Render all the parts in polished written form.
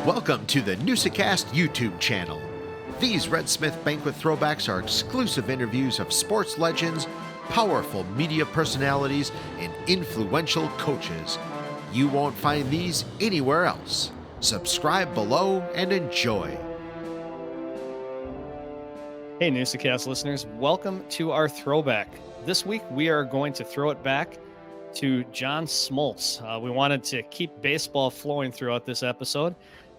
Welcome to the Newsa-Cast YouTube channel. These Red Smith Banquet throwbacks are exclusive interviews of sports legends, powerful media personalities, and influential coaches. You won't find these anywhere else. Subscribe below and enjoy. Hey Newsa-Cast listeners, welcome to our throwback. This week we are going to throw it back to John Smoltz. We wanted to keep baseball flowing throughout this episode.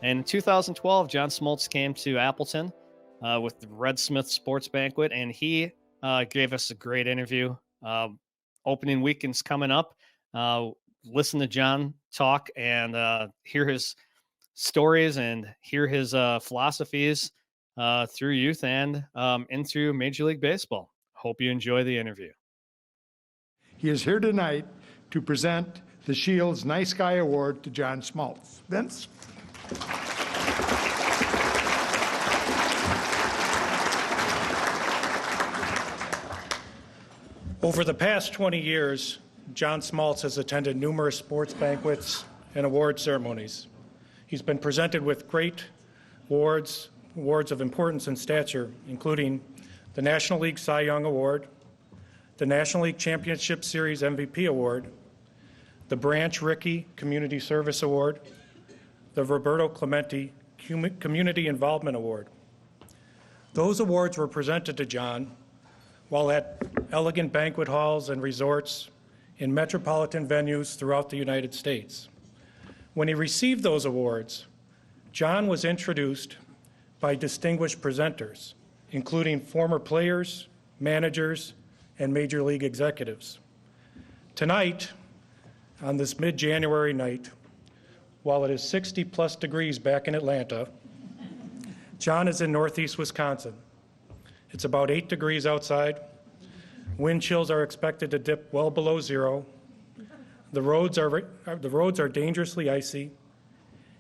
And in 2012, John Smoltz came to Appleton with the Red Smith Sports Banquet, and he gave us a great interview. Opening weekend's coming up. Listen to John talk and hear his stories and hear his philosophies through youth and into Major League Baseball. Hope you enjoy the interview. He is here tonight to present the Shield's Nice Guy Award to John Smoltz. Vince? Over the past 20 years, John Smoltz has attended numerous sports banquets and award ceremonies. He's been presented with great awards of importance and stature, including the National League Cy Young Award, the National League Championship Series MVP Award, the Branch Rickey Community Service Award, the Roberto Clemente Community Involvement Award. Those awards were presented to John while at elegant banquet halls and resorts in metropolitan venues throughout the United States. When he received those awards, John was introduced by distinguished presenters, including former players, managers, and major league executives. Tonight, on this mid-January night, while it is 60-plus degrees back in Atlanta, John is in northeast Wisconsin. It's about 8 degrees outside. Wind chills are expected to dip well below zero. The roads are dangerously icy,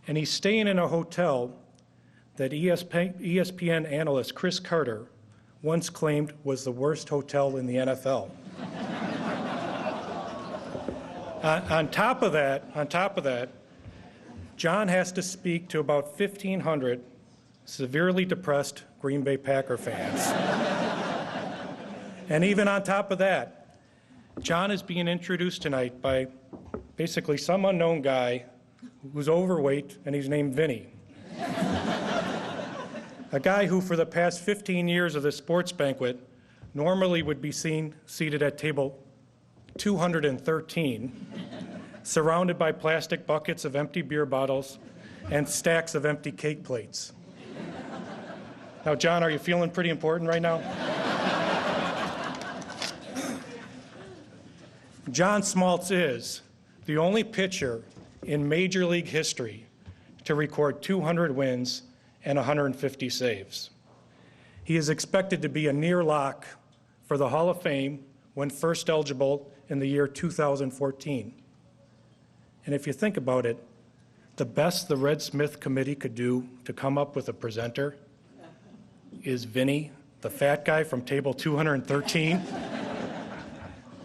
and he's staying in a hotel that ESPN analyst Chris Carter once claimed was the worst hotel in the NFL. On top of that, John has to speak to about 1,500 severely depressed Green Bay Packer fans. And even on top of that, John is being introduced tonight by basically some unknown guy who's overweight, and he's named Vinny. A guy who, for the past 15 years of the sports banquet, normally would be seen seated at table 213, surrounded by plastic buckets of empty beer bottles and stacks of empty cake plates. Now, John, are you feeling pretty important right now? John Smoltz is the only pitcher in Major League history to record 200 wins and 150 saves. He is expected to be a near lock for the Hall of Fame when first eligible in the year 2014. And if you think about it, the best the Red Smith Committee could do to come up with a presenter is Vinny, the fat guy from table 213.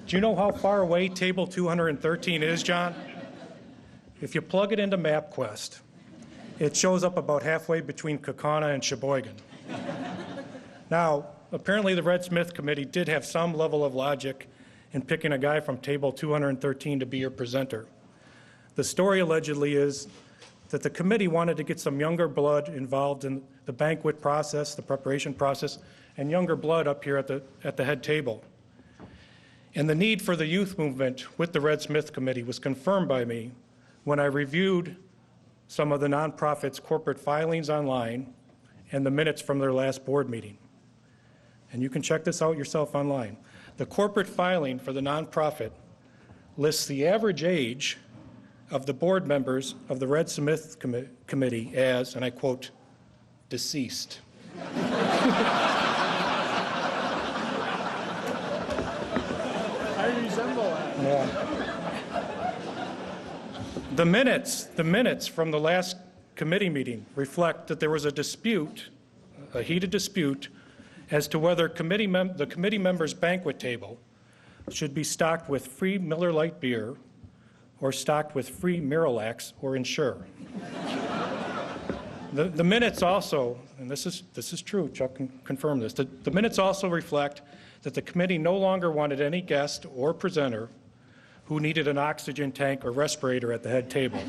Do you know how far away table 213 is, John? If you plug it into MapQuest, it shows up about halfway between Kaukauna and Sheboygan. Now, apparently the Red Smith Committee did have some level of logic in picking a guy from table 213 to be your presenter. The story allegedly is that the committee wanted to get some younger blood involved in the banquet process, the preparation process, and younger blood up here at the head table. And the need for the youth movement with the Red Smith Committee was confirmed by me when I reviewed some of the nonprofit's corporate filings online and the minutes from their last board meeting. And you can check this out yourself online. The corporate filing for the nonprofit lists the average age of the board members of the Red Smith Committee as, and I quote, deceased. I resemble that. Yeah. The minutes from the last committee meeting reflect that there was a heated dispute, as to whether the committee members' banquet table should be stocked with free Miller Lite beer or stocked with free Miralax or Ensure. The minutes also, and this is true, Chuck can confirm this, the minutes also reflect that the committee no longer wanted any guest or presenter who needed an oxygen tank or respirator at the head table.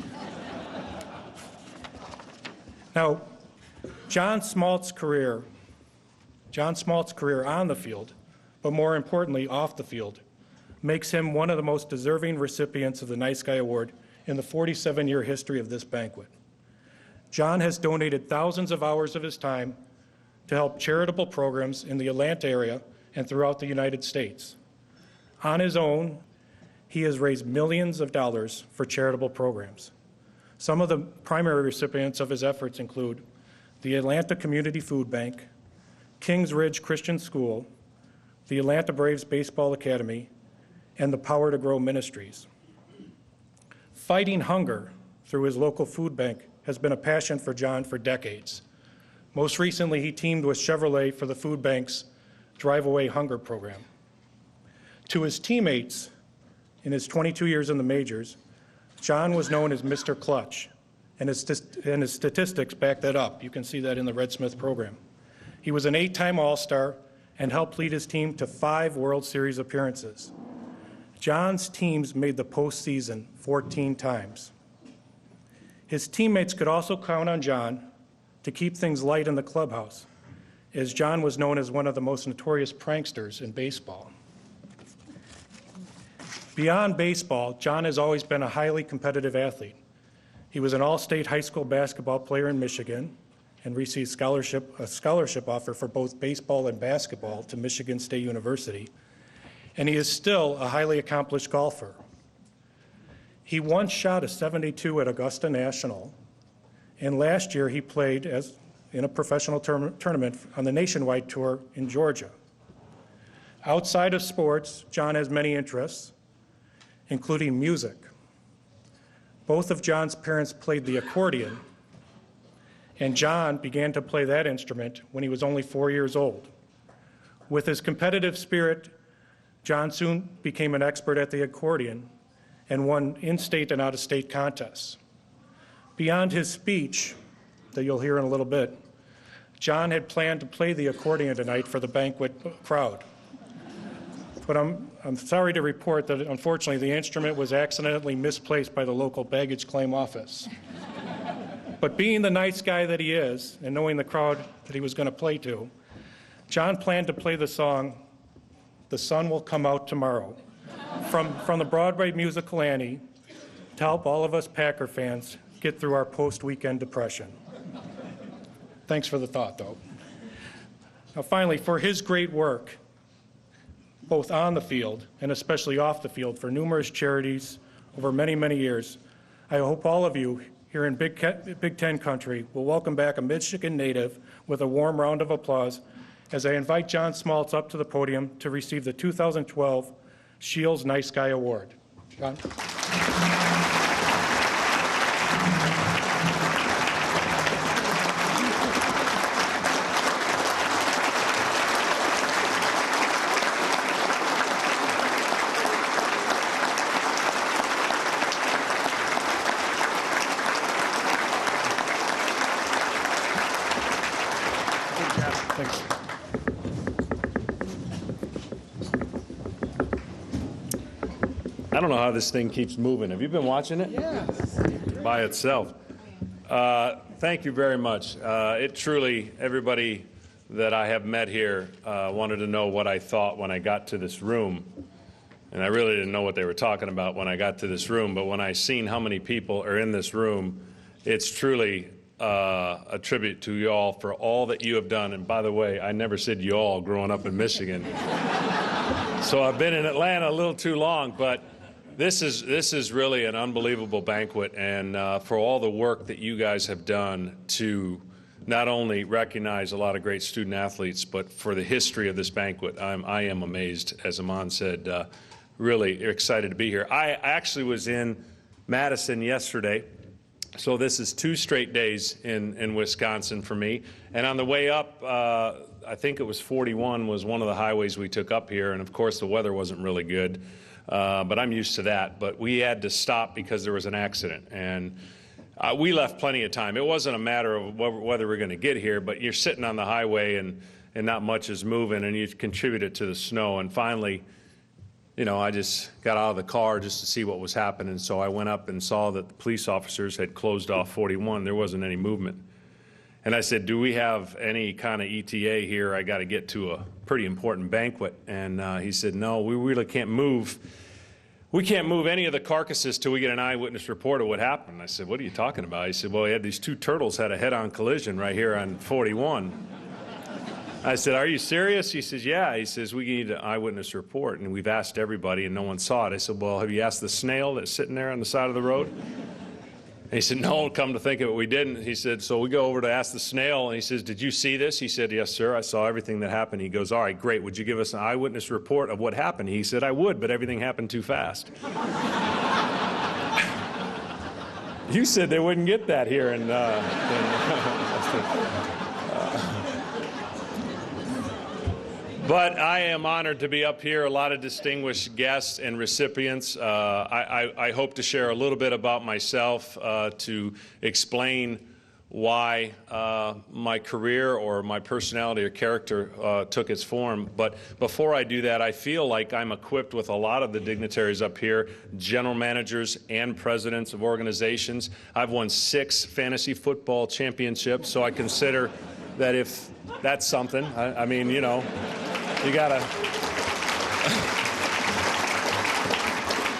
Now, John Smoltz's career on the field, but more importantly off the field, makes him one of the most deserving recipients of the Nice Guy Award in the 47-year history of this banquet. John has donated thousands of hours of his time to help charitable programs in the Atlanta area and throughout the United States. On his own, he has raised millions of dollars for charitable programs. Some of the primary recipients of his efforts include the Atlanta Community Food Bank, Kings Ridge Christian School, the Atlanta Braves Baseball Academy, and the Power to Grow Ministries. Fighting hunger through his local food bank has been a passion for John for decades. Most recently, he teamed with Chevrolet for the food bank's Drive Away Hunger program. To his teammates in his 22 years in the majors, John was known as Mr. Clutch, and his statistics back that up. You can see that in the Red Smith program. He was an 8-time All-Star and helped lead his team to 5 World Series appearances. John's teams made the postseason 14 times. His teammates could also count on John to keep things light in the clubhouse, as John was known as one of the most notorious pranksters in baseball. Beyond baseball, John has always been a highly competitive athlete. He was an all-state high school basketball player in Michigan and received a scholarship offer for both baseball and basketball to Michigan State University. And he is still a highly accomplished golfer. He once shot a 72 at Augusta National, and last year he played in a professional tournament on the Nationwide Tour in Georgia. Outside of sports, John has many interests, including music. Both of John's parents played the accordion, and John began to play that instrument when he was only 4 years old. With his competitive spirit, John soon became an expert at the accordion and won in-state and out-of-state contests. Beyond his speech, that you'll hear in a little bit, John had planned to play the accordion tonight for the banquet crowd. But I'm sorry to report that, unfortunately, the instrument was accidentally misplaced by the local baggage claim office. But being the nice guy that he is, and knowing the crowd that he was going to play to, John planned to play the song, "The Sun Will Come Out Tomorrow," from the Broadway musical Annie, to help all of us Packer fans get through our post-weekend depression. Thanks for the thought, though. Now, finally, for his great work, both on the field and especially off the field for numerous charities over many, many years, I hope all of you here in Big Ten country will welcome back a Michigan native with a warm round of applause as I invite John Smoltz up to the podium to receive the 2012 Shields Nice Guy Award. John. Thanks. I don't know how this thing keeps moving. Have you been watching it? Yeah. By itself. Thank you very much. It truly, everybody that I have met here wanted to know what I thought when I got to this room. And I really didn't know what they were talking about when I got to this room. But when I seen how many people are in this room, it's truly a tribute to you all for all that you have done. And by the way, I never said you all growing up in Michigan. So I've been in Atlanta a little too long, but this is really an unbelievable banquet, and for all the work that you guys have done to not only recognize a lot of great student athletes, but for the history of this banquet. I am amazed, as Aman said, really excited to be here. I actually was in Madison yesterday, so this is 2 straight days in Wisconsin for me. And on the way up, I think it was 41 was one of the highways we took up here, and of course the weather wasn't really good. But I'm used to that. But we had to stop because there was an accident. And We left plenty of time. It wasn't a matter of whether we're going to get here, but you're sitting on the highway and not much is moving, and you contributed to the snow. And finally, I just got out of the car just to see what was happening. So I went up and saw that the police officers had closed off 41. There wasn't any movement. And I said, do we have any kind of ETA here? I got to get to a pretty important banquet. And he said, no, we really can't move. We can't move any of the carcasses till we get an eyewitness report of what happened. I said, what are you talking about? He said, well, we had these two turtles had a head-on collision right here on 41. I said, are you serious? He says, yeah. He says, we need an eyewitness report, and we've asked everybody, and no one saw it. I said, well, have you asked the snail that's sitting there on the side of the road? And he said, no, come to think of it, we didn't. He said, so we go over to ask the snail, and he says, did you see this? He said, yes, sir, I saw everything that happened. He goes, all right, great. Would you give us an eyewitness report of what happened? He said, I would, but everything happened too fast. You said they wouldn't get that here in But I am honored to be up here. A lot of distinguished guests and recipients. I hope to share a little bit about myself to explain why my career or my personality or character took its form. But before I do that, I feel like I'm equipped with a lot of the dignitaries up here, general managers and presidents of organizations. I've won 6 fantasy football championships, so I consider that if that's something, I mean, you gotta.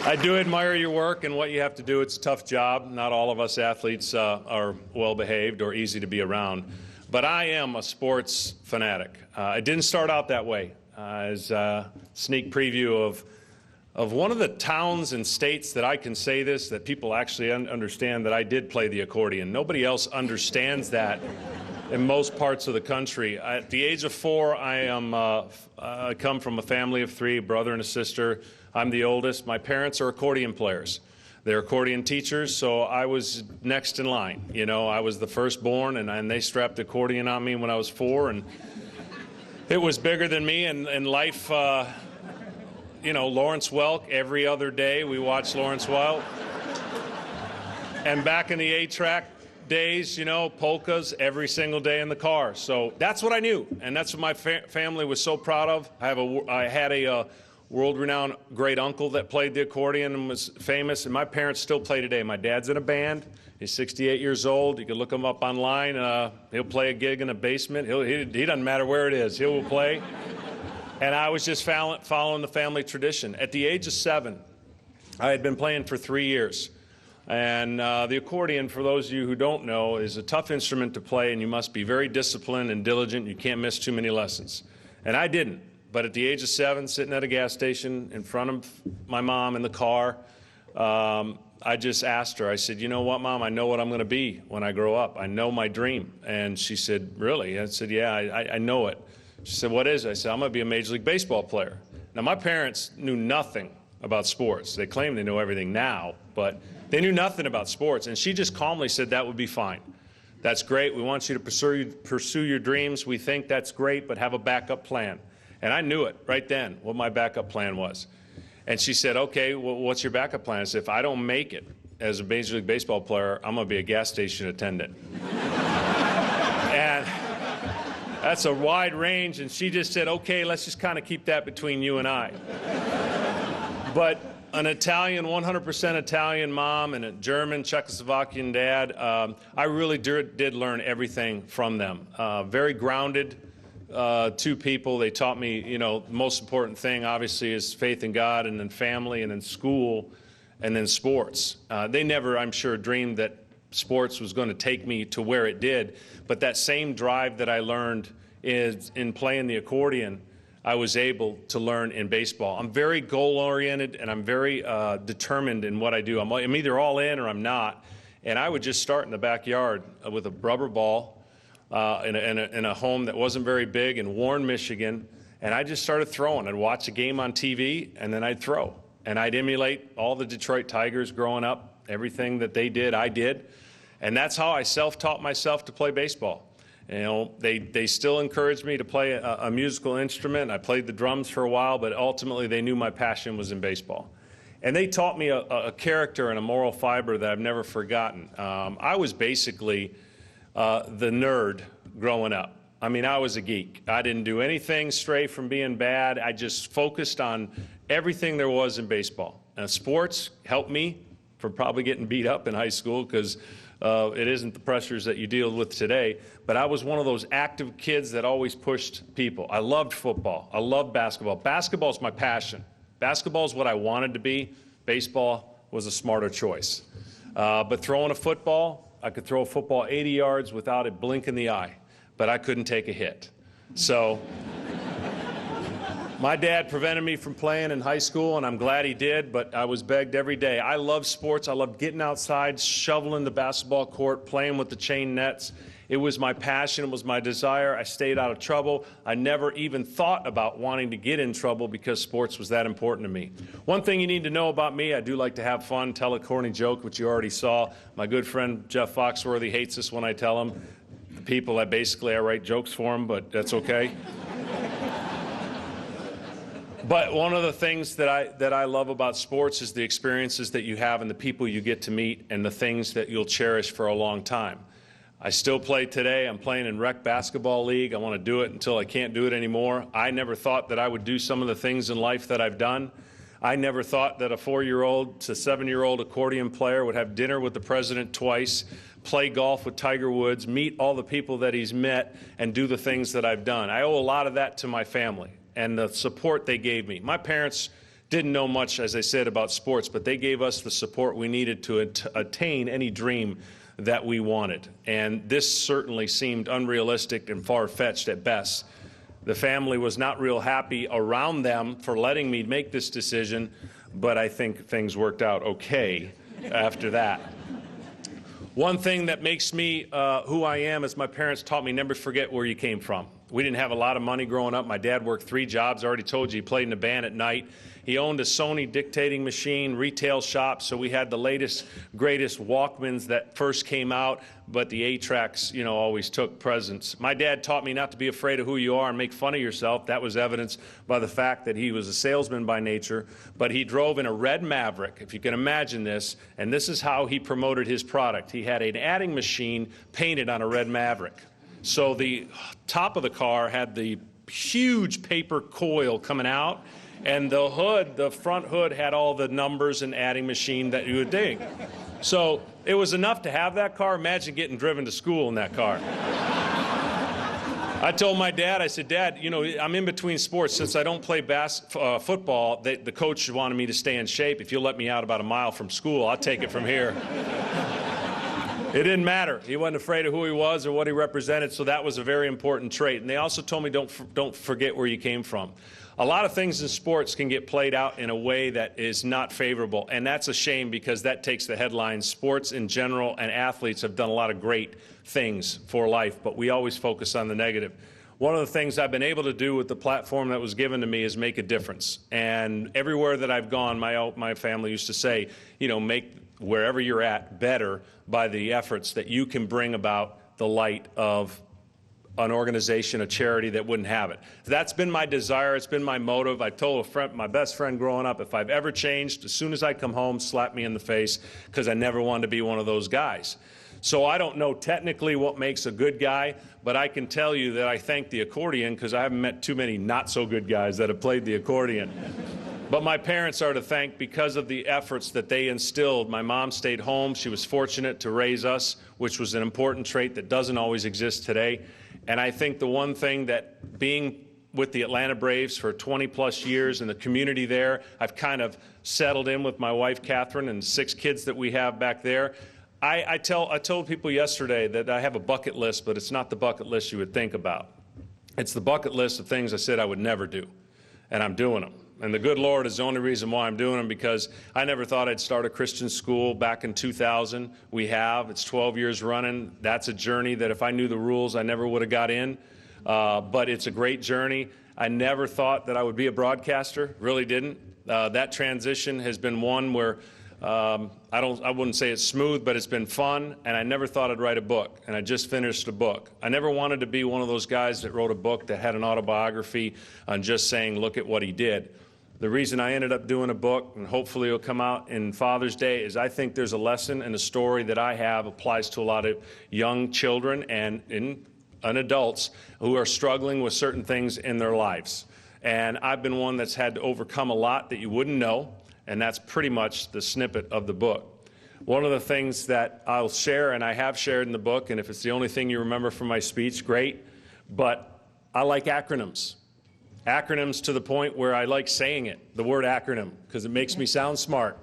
I do admire your work and what you have to do. It's a tough job. Not all of us athletes are well-behaved or easy to be around. But I am a sports fanatic. I didn't start out that way. As a sneak preview of one of the towns and states that I can say this, that people actually understand that I did play the accordion. Nobody else understands that in most parts of the country. At the age of 4, I come from a family of 3, a brother and a sister. I'm the oldest. My parents are accordion players. They're accordion teachers, so I was next in line. I was the firstborn, and they strapped the accordion on me when I was 4, and it was bigger than me. And life, Lawrence Welk, every other day we watched Lawrence Welk. And back in the 8-track days, polkas every single day in the car. So that's what I knew, and that's what my family was so proud of. I had a world-renowned great uncle that played the accordion and was famous, and my parents still play today. My dad's in a band. He's 68 years old. You can look him up online. He'll play a gig in a basement. He doesn't matter where it is. He will play. And I was just following the family tradition. At the age of 7, I had been playing for 3 years. And the accordion, for those of you who don't know, is a tough instrument to play, and you must be very disciplined and diligent. You can't miss too many lessons. And I didn't. But at the age of 7, sitting at a gas station in front of my mom in the car, I just asked her, I said, you know what, Mom, I know what I'm going to be when I grow up. I know my dream. And she said, really? I said, yeah, I know it. She said, what is it? I said, I'm going to be a Major League Baseball player. Now, my parents knew nothing about sports. They claim they know everything now, but they knew nothing about sports. And she just calmly said, that would be fine. That's great. We want you to pursue your dreams. We think that's great, but have a backup plan. And I knew it right then, what my backup plan was. And she said, okay, well, what's your backup plan? I said, if I don't make it as a Major League Baseball player, I'm going to be a gas station attendant. And that's a wide range. And she just said, okay, let's just kind of keep that between you and I. But an Italian, 100% Italian mom and a German, Czechoslovakian dad, I really did learn everything from them. Very grounded. 2 people. They taught me, the most important thing, obviously, is faith in God, and then family, and then school, and then sports. They never, I'm sure, dreamed that sports was going to take me to where it did, but that same drive that I learned in playing the accordion, I was able to learn in baseball. I'm very goal-oriented, and I'm very determined in what I do. I'm either all in or I'm not, and I would just start in the backyard with a rubber ball, in a home that wasn't very big in Warren, Michigan, and I just started throwing. I'd watch a game on TV, and then I'd throw. And I'd emulate all the Detroit Tigers growing up. Everything that they did, I did. And that's how I self-taught myself to play baseball. They still encouraged me to play a musical instrument. I played the drums for a while, but ultimately they knew my passion was in baseball. And they taught me a character and a moral fiber that I've never forgotten. I was basically the nerd growing up. I mean, I was a geek. I didn't do anything stray from being bad. I just focused on everything there was in baseball. Sports helped me from probably getting beat up in high school because it isn't the pressures that you deal with today. But I was one of those active kids that always pushed people. I loved football. I loved basketball. Basketball is my passion. Basketball is what I wanted to be. Baseball was a smarter choice. But throwing a football, I could throw a football 80 yards without a blink in the eye, but I couldn't take a hit. So my dad prevented me from playing in high school, and I'm glad he did, but I was begged every day. I love sports. I love getting outside, shoveling the basketball court, playing with the chain nets. It was my passion. It was my desire. I stayed out of trouble. I never even thought about wanting to get in trouble because sports was that important to me. One thing you need to know about me, I do like to have fun, tell a corny joke, which you already saw. My good friend Jeff Foxworthy hates this when I tell him. The people that basically I write jokes for him, but that's okay. But one of the things that I love about sports is the experiences that you have and the people you get to meet and the things that you'll cherish for a long time. I still play today. I'm playing in rec basketball league. I want to do it until I can't do it anymore. I never thought that I would do some of the things in life that I've done. I never thought that a 4-year-old to 7-year-old accordion player would have dinner with the president twice, play golf with Tiger Woods, meet all the people that he's met, and do the things that I've done. I owe a lot of that to my family and the support they gave me. My parents didn't know much, as I said, about sports, but they gave us the support we needed to attain any dream that we wanted. And this certainly seemed unrealistic and far-fetched at best. The family was not real happy around them for letting me make this decision, but I think things worked out okay after that. One thing that makes me who I am is my parents taught me never forget where you came from. We didn't have a lot of money growing up. My dad worked 3 jobs. I already told you he played in a band at night. He owned a Sony dictating machine, retail shop, so we had the latest, greatest Walkmans that first came out, but the 8-tracks, always took precedence. My dad taught me not to be afraid of who you are and make fun of yourself. That was evidenced by the fact that he was a salesman by nature, but he drove in a red Maverick, if you can imagine this, and this is how he promoted his product. He had an adding machine painted on a red Maverick. So the top of the car had the huge paper coil coming out, and the hood, the front hood, had all the numbers and adding machine that you would dig. So it was enough to have that car. Imagine getting driven to school in that car. I told my dad, I said, Dad, I'm in between sports. Since I don't play football, the coach wanted me to stay in shape. If you'll let me out about a mile from school, I'll take it from here. It didn't matter. He wasn't afraid of who he was or what he represented, so that was a very important trait. And they also told me don't forget where you came from. A lot of things in sports can get played out in a way that is not favorable, and that's a shame because that takes the headlines. Sports in general and athletes have done a lot of great things for life, but we always focus on the negative. One of the things I've been able to do with the platform that was given to me is make a difference. And everywhere that I've gone, my family used to say, make wherever you're at better by the efforts that you can bring about the light of an organization, a charity that wouldn't have it. That's been my desire. It's been my motive. I told my best friend growing up, if I've ever changed, as soon as I come home, slap me in the face, because I never wanted to be one of those guys. So I don't know technically what makes a good guy, but I can tell you that I thank the accordion because I haven't met too many not-so-good guys that have played the accordion. But my parents are to thank because of the efforts that they instilled. My mom stayed home. She was fortunate to raise us, which was an important trait that doesn't always exist today. And I think the one thing that being with the Atlanta Braves for 20-plus years in the community there, I've kind of settled in with my wife, Catherine, and 6 kids that we have back there. I told people yesterday that I have a bucket list, but it's not the bucket list you would think about. It's the bucket list of things I said I would never do, and I'm doing them. And the good Lord is the only reason why I'm doing them, because I never thought I'd start a Christian school back in 2000. We have. It's 12 years running. That's a journey that if I knew the rules, I never would have got in. But it's a great journey. I never thought that I would be a broadcaster. Really didn't. That transition has been one where I wouldn't say it's smooth, but it's been fun, and I never thought I'd write a book, and I just finished a book. I never wanted to be one of those guys that wrote a book that had an autobiography on just saying, look at what he did. The reason I ended up doing a book, and hopefully it'll come out in Father's Day, is I think there's a lesson and a story that I have applies to a lot of young children and adults who are struggling with certain things in their lives. And I've been one that's had to overcome a lot that you wouldn't know, and that's pretty much the snippet of the book. One of the things that I'll share, and I have shared in the book, and if it's the only thing you remember from my speech, great, but I like acronyms. Acronyms to the point where I like saying it, the word acronym, because it makes me sound smart.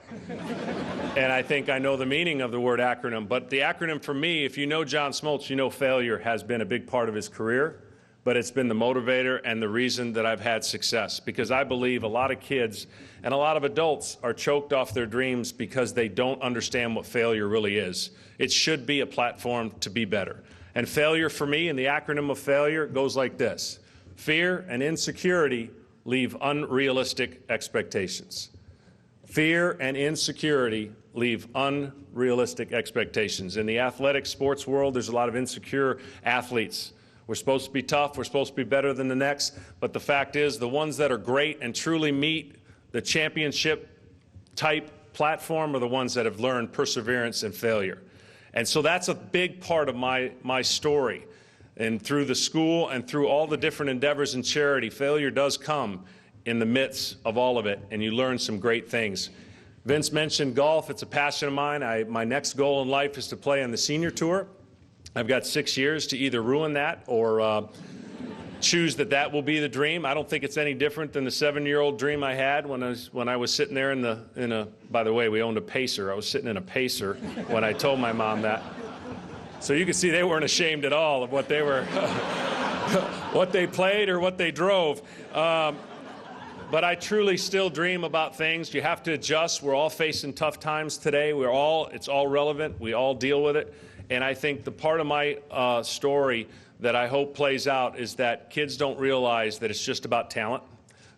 And I think I know the meaning of the word acronym. But the acronym for me, if you know John Smoltz, you know failure has been a big part of his career, but it's been the motivator and the reason that I've had success. Because I believe a lot of kids and a lot of adults are choked off their dreams because they don't understand what failure really is. It should be a platform to be better. And failure for me, and the acronym of failure, goes like this. Fear and insecurity leave unrealistic expectations. Fear and insecurity leave unrealistic expectations. In the athletic sports world, there's a lot of insecure athletes. We're supposed to be tough, we're supposed to be better than the next, but the fact is the ones that are great and truly meet the championship type platform are the ones that have learned perseverance and failure. And so that's a big part of my story. And through the school and through all the different endeavors in charity, failure does come in the midst of all of it, and you learn some great things. Vince mentioned golf. It's a passion of mine. My next goal in life is to play on the senior tour. I've got 6 years to either ruin that or choose that will be the dream. I don't think it's any different than the 7-year-old dream I had when I was sitting there in a. By the way, we owned a Pacer. I was sitting in a Pacer when I told my mom that. So you can see they weren't ashamed at all of what they were, what they played or what they drove. But I truly still dream about things. You have to adjust. We're all facing tough times today. It's all relevant. We all deal with it. And I think the part of my story that I hope plays out is that kids don't realize that it's just about talent,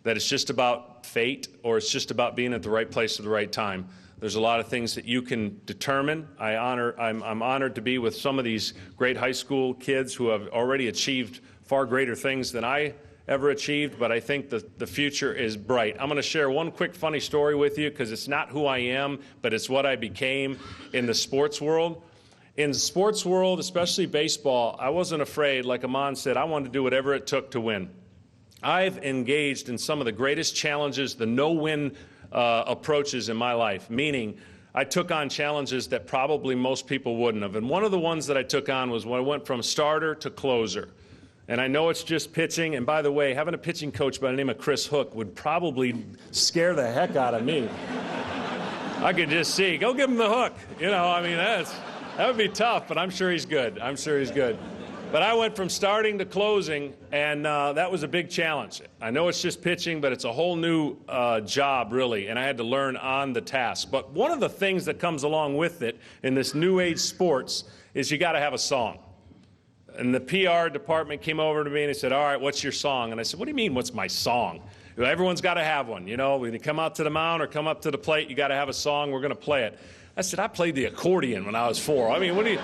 that it's just about fate, or it's just about being at the right place at the right time. There's a lot of things that you can determine. I'm honored to be with some of these great high school kids who have already achieved far greater things than I ever achieved, but I think the future is bright. I'm going to share one quick funny story with you because it's not who I am, but it's what I became in the sports world. In the sports world, especially baseball, I wasn't afraid. Like Amon said, I wanted to do whatever it took to win. I've engaged in some of the greatest challenges, the no-win approaches in my life, meaning I took on challenges that probably most people wouldn't have. And one of the ones that I took on was when I went from starter to closer. And I know it's just pitching. And by the way, having a pitching coach by the name of Chris Hook would probably scare the heck out of me. I could just see, go give him the hook. You know, I mean, that would be tough, but I'm sure he's good. I'm sure he's good. But I went from starting to closing, and that was a big challenge. I know it's just pitching, but it's a whole new job, really, and I had to learn on the task. But one of the things that comes along with it in this new age sports is you got to have a song. And the PR department came over to me and they said, all right, what's your song? And I said, what do you mean, what's my song? Everyone's got to have one. You know, when you come out to the mound or come up to the plate, you got to have a song. We're going to play it. I said, I played the accordion when I was 4. I mean,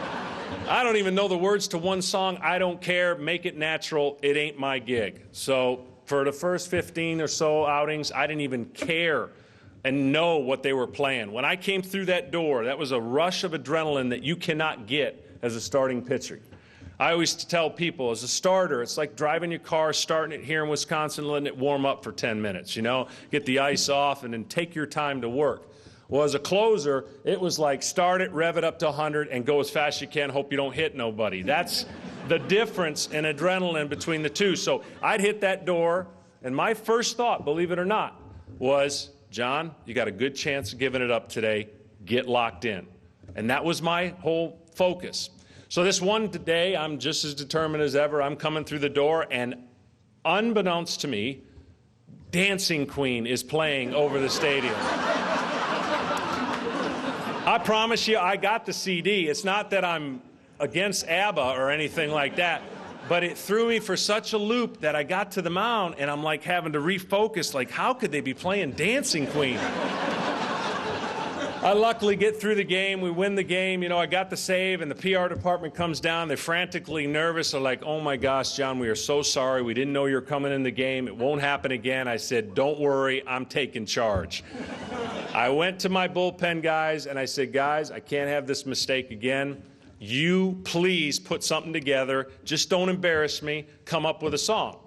I don't even know the words to one song. I don't care. Make it natural. It ain't my gig. So for the first 15 or so outings, I didn't even care and know what they were playing. When I came through that door, that was a rush of adrenaline that you cannot get as a starting pitcher. I always tell people, as a starter, it's like driving your car, starting it here in Wisconsin, letting it warm up for 10 minutes, you know, get the ice off and then take your time to work. Well, as a closer, it was like start it, rev it up to 100, and go as fast as you can, hope you don't hit nobody. That's the difference in adrenaline between the two. So I'd hit that door, and my first thought, believe it or not, was, John, you got a good chance of giving it up today. Get locked in. And that was my whole focus. So this one day, I'm just as determined as ever. I'm coming through the door, and unbeknownst to me, Dancing Queen is playing over the stadium. I promise you, I got the CD. It's not that I'm against ABBA or anything like that, but it threw me for such a loop that I got to the mound, and I'm like having to refocus, like, how could they be playing Dancing Queen? I luckily get through the game. We win the game. You know, I got the save, and the PR department comes down. They're frantically nervous. They're like, oh, my gosh, John, we are so sorry. We didn't know you were coming in the game. It won't happen again. I said, don't worry. I'm taking charge. I went to my bullpen guys, and I said, guys, I can't have this mistake again. You please put something together. Just don't embarrass me. Come up with a song.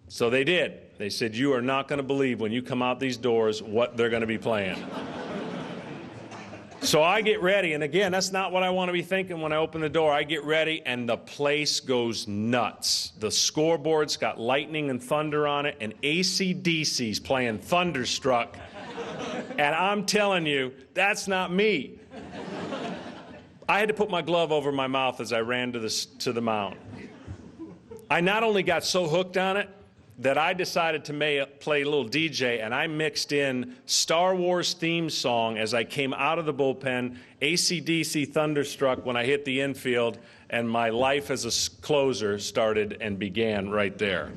So they did. They said, you are not going to believe when you come out these doors what they're going to be playing. So I get ready, and again, that's not what I want to be thinking when I open the door. I get ready, and the place goes nuts. The scoreboard's got lightning and thunder on it, and AC/DC's playing Thunderstruck. And I'm telling you, that's not me. I had to put my glove over my mouth as I ran to the mound. I not only got so hooked on it, that I decided to play a little DJ, and I mixed in Star Wars theme song as I came out of the bullpen, AC/DC Thunderstruck when I hit the infield, and my life as a closer started and began right there.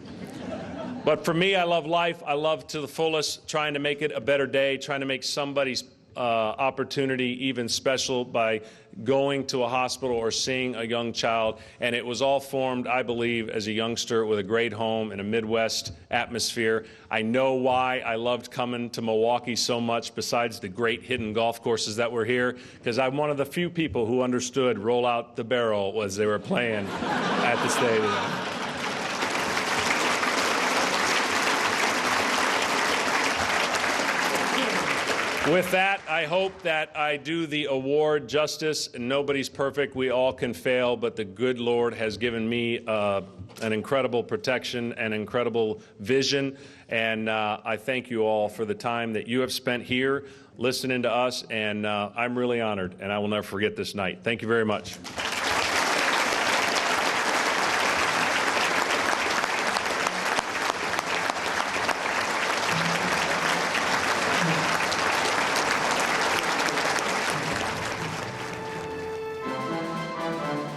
But for me, I love life. I love to the fullest, trying to make it a better day, trying to make somebody's opportunity even special by going to a hospital or seeing a young child. And it was all formed, I believe, as a youngster with a great home in a Midwest atmosphere. I know why I loved coming to Milwaukee so much, besides the great hidden golf courses that were here, because I'm one of the few people who understood roll out the barrel as they were playing at the stadium. With that, I hope that I do the award justice. Nobody's perfect. We all can fail, but the good Lord has given me an incredible protection and incredible vision. And I thank you all for the time that you have spent here listening to us. And I'm really honored, and I will never forget this night. Thank you very much.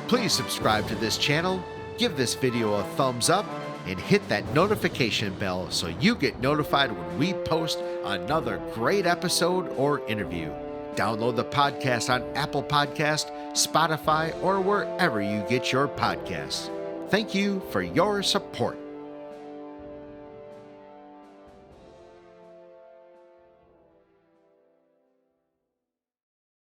Please subscribe to this channel, give this video a thumbs up, and hit that notification bell so you get notified when we post another great episode or interview. Download the podcast on Apple Podcast, Spotify, or wherever you get your podcasts. Thank you for your support.